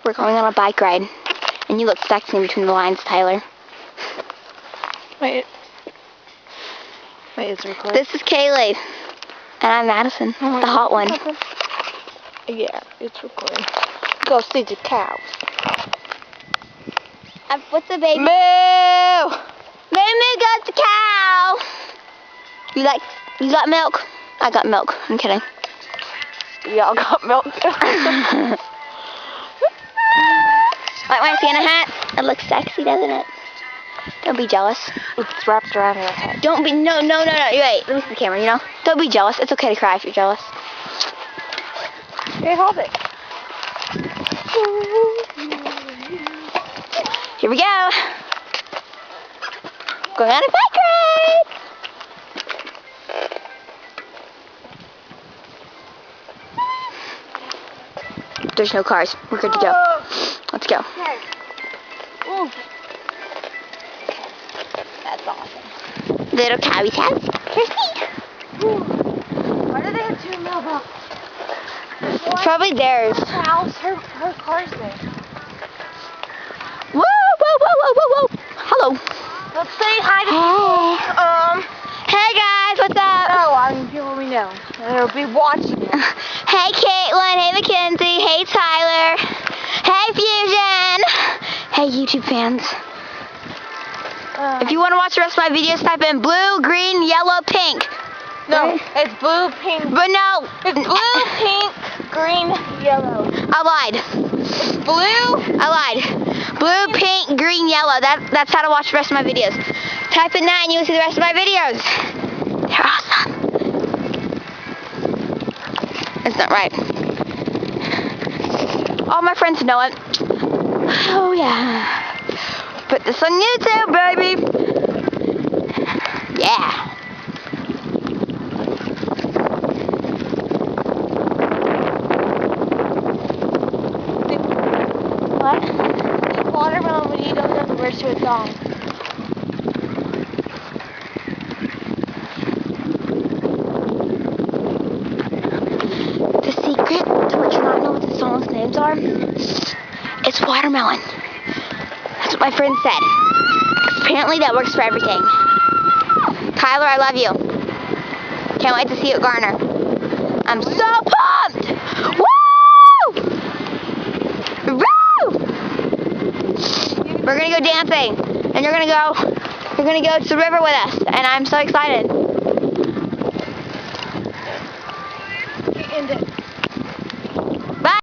We're going on a bike ride. And you look sexy in between the lines, Tyler. Wait, it's recording. This is Kaylee. And I'm Madison, the hot one. Yeah, it's recording. Go see the cows. What's the baby? Moo! Moo got the cow. You got milk? I got milk. I'm kidding. Y'all got milk. Like my Santa hat? It looks sexy, doesn't it? Don't be jealous. It's wrapped around your head. Don't be, no. Wait, let me see the camera, you know? Don't be jealous. It's okay to cry if you're jealous. Okay, hold it. Here we go. Going on a bike ride. There's no cars. We're good to go. Let's go. Okay. Ooh. That's awesome. Little cowies house. Here's me. Why do they have two mailboxes? It's probably theirs. House, her car's there. Whoa. Hello. Let's say hi to people. Hey guys, what's up? Oh, I mean people we know. They'll be watching it. Hey Caitlin, hey Mackenzie, hey Tyler, hey Fusion, hey YouTube fans. If you want to watch the rest of my videos, type in blue, green, yellow, pink. No, it's blue, pink. But no. It's blue, pink, green, yellow. I lied. It's blue. I lied. Blue, pink, green, yellow. That's how to watch the rest of my videos. Type in that and you'll see the rest of my videos. They're awesome. It's not right. All my friends know it. Oh yeah. Put this on YouTube, baby. Yeah. What? The watermelon when you don't know the words to a song. The secret to what you not know what the songs' names are? It's watermelon. That's what my friend said. Apparently that works for everything. Tyler, I love you. Can't wait to see you at Garner. I'm so pumped! Woo! Woo! We're gonna go dancing, and you're gonna go to the river with us, and I'm so excited.